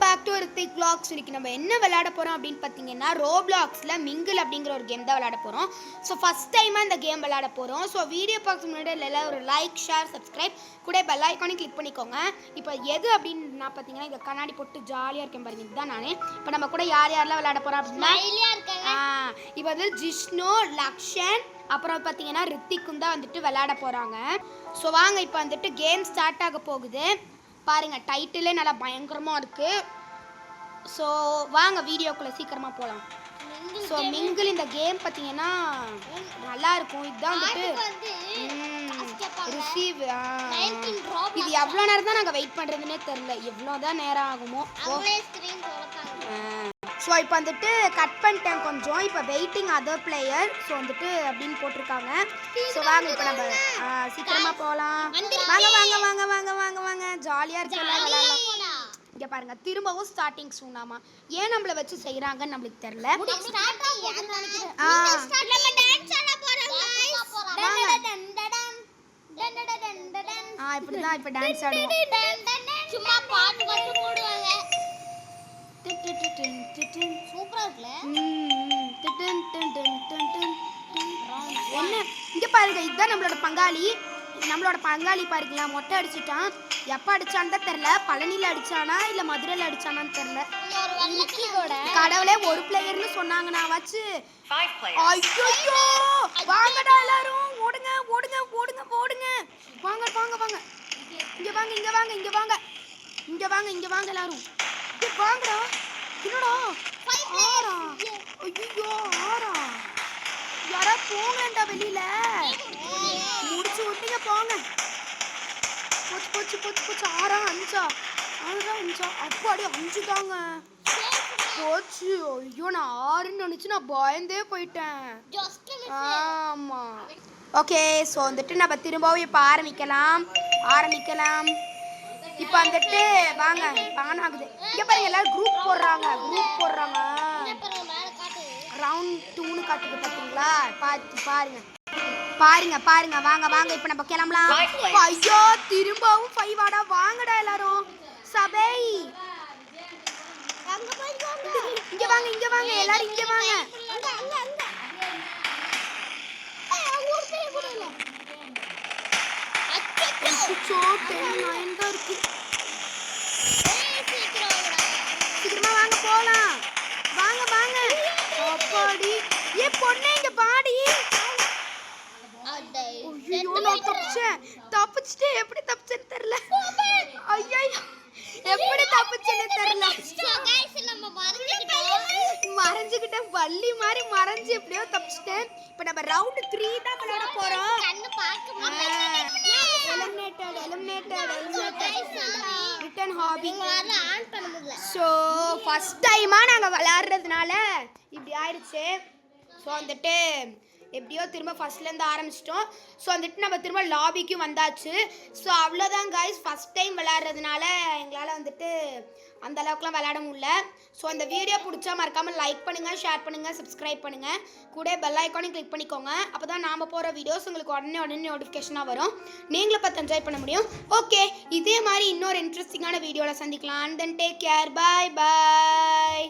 Back to Hrithik vlogs. இன்னைக்கு நம்ம என்ன விளையாட போகிறோம் அப்படின்னு பார்த்தீங்கன்னா ரோப்ளாக்ஸில் மிங்கிள் அப்படிங்கிற ஒரு கேம் தான் விளையாட போகிறோம். ஸோ ஃபஸ்ட் டைமாக இந்த கேம் விளையாட போகிறோம். ஸோ வீடியோ பார்க்க முன்னாடி எல்லாம் ஒரு லைக் ஷேர் சப்ஸ்கிரைப் கூட பெல் ஐக்கானையும் கிளிக் பண்ணிக்கோங்க. இப்போ எது அப்படின்னு நான் பார்த்தீங்கன்னா இதை கண்ணாடி போட்டு ஜாலியாக இருக்கேன் பாருங்க, இதுதான் நான். இப்போ நம்ம கூட யார் யாரெல்லாம் விளையாட போகிறோம் அப்படின்னா இப்போ வந்து ஜிஷ்ணு, லக்ஷன், அப்புறம் பார்த்தீங்கன்னா ரித்திக்கும் தான் வந்துட்டு விளையாட போகிறாங்க. ஸோ வாங்க இப்போ வந்துட்டு கேம் ஸ்டார்ட் ஆக போகுது. பாருங்கள், டைட்டிலே நல்லா பயங்கரமாக இருக்குது. ஸோ வாங்க வீடியோக்குள்ளே சீக்கிரமாக போகலாம். ஸோ மிங்கிள் இந்த கேம் பார்த்தீங்கன்னா நல்லா இருக்கும். இதுதான் வந்துட்டு ரிசீவ். இது எவ்வளோ நேரம் தான் நாங்கள் வெயிட் பண்ணுறதுன்னே தெரில, எவ்வளோ தான் நேரம் ஆகுமோ. ஸோ இப்போ வந்துட்டு கட் பண்ணிட்டேன் கொஞ்சம். இப்போ வெயிட்டிங் அதர் பிளேயர். ஸோ வந்துட்டு அப்படின்னு போட்டிருக்காங்க. ஸோ வாங்க இப்போ நம்ம சீக்கிரமாக போகலாம். வாங்க வாங்க வாங்க வாங்க வாங்க வாங்க ஜாலியாக இருக்கலாம், விளையாடலாம். இங்கே பாருங்க, திரும்பவும் ஸ்டார்டிங் சூனாமா. ஏன் நம்மளை வச்சு செய்கிறாங்கன்னு நம்மளுக்கு தெரில. இப்படிதான் இப்போ டான்ஸ் ஆடுவோம். என்ன இங்க பாருங்க, இதுதான் நம்மளோட பங்காளி. பாருங்களா, மொட்டை அடிச்சுட்டான். எப்போ அடிச்சான்னு தான் தெரில. பழனியில் அடிச்சானா இல்லை மதுரையில் அடிச்சானான்னு தெரில. கடவுளே, ஒரு பிளேயர்னு சொன்னாங்க. நான் வச்சு ஐயோ வாங்கடா எல்லாரும், ஓடுங்க ஓடுங்க ஓடுங்க ஓடுங்க. வாங்க வாங்க வாங்க, இங்க வாங்க இங்க வாங்க இங்க வாங்க இங்க வாங்க இங்க வாங்க எல்லாரும். வாங்கடா. என்னடா ஆறா? ஐயோ ஆறா? யாரா போங்கடா வெளியில. முடிச்சு விட்டீங்க, போங்க. போச்சு போச்சு போச்சு போச்சு. ஆறா அஞ்சா? அப்பாடி 5 தாங்க போச்சு. ஐயோ, நான் 6ன்னு நினச்சி நான் பயந்தே போயிட்டேன். ஆமா, ஓகே. ஸோ வந்துட்டு நம்ம திரும்பவும் இப்போ ஆரம்பிக்கலாம். இப்போ வந்துட்டு வாங்க பான் ஆகுது. இங்கே பாருங்க, எல்லாரும் குரூப் போடுறாங்க. ரவுண்ட் 2ன்னு காட்டுது பார்த்தீங்களா? பாருங்க வாங்க வாங்க இப்போ நம்ம கிளம்பலாம். ஐயோ, திரும்பவும் 5 ஆடா. வாங்கடா எல்லாரும். சபை இங்க வாங்க எல்லாரும் இங்க வாங்க. சீக்கிரமா வாங்க போலாம். வாங்க வாங்க. அப்பாடி, ஏ பொண்ணே இங்க பாடி. ஐயோ, நான் தப்பிச்சிட்டு எப்படி தப்பிச்சேன்னு தெரியல. ஐயோ, எப்படி தப்பிச்சேன்னு தெரியல. மறைஞ்சுக்கிட்டேன், வள்ளி மாதிரி மறைஞ்சு எப்படியோ தப்பிச்சிட்டேன். இப்போ நம்ம ரவுண்ட் 3 தான் விளையாட போறோம். Return hobby. ஸோ ஃபர்ஸ்ட் டைமா நாங்கள் விளையாடுறதுனால இப்படி ஆயிடுச்சு. ஸோ வந்துட்டு எப்படியோ திரும்ப ஃபஸ்ட்லேருந்து ஆரம்பிச்சிட்டோம். ஸோ வந்துட்டு நம்ம திரும்ப லாபிக்கும் வந்தாச்சு. ஸோ அவ்வளோதான் கைஸ், ஃபஸ்ட் டைம் விளையாடுறதுனால எங்களால் வந்துட்டு அந்த அளவுக்குலாம் விளையாட முடியல. ஸோ அந்த வீடியோ பிடிச்சா மறக்காமல் லைக் பண்ணுங்கள், ஷேர் பண்ணுங்கள், சப்ஸ்கிரைப் பண்ணுங்கள். கூட பெல் ஐக்கானையும் கிளிக் பண்ணிக்கோங்க. அப்போ தான் நாம் போகிற வீடியோஸ் உங்களுக்கு உடனே நோட்டிஃபிகேஷனாக வரும். நீங்களும் பார்த்து என்ஜாய் பண்ண முடியும். ஓகே, இதே மாதிரி இன்னொரு இன்ட்ரெஸ்டிங்கான வீடியோவில் சந்திக்கலாம். And then take care, bye bye.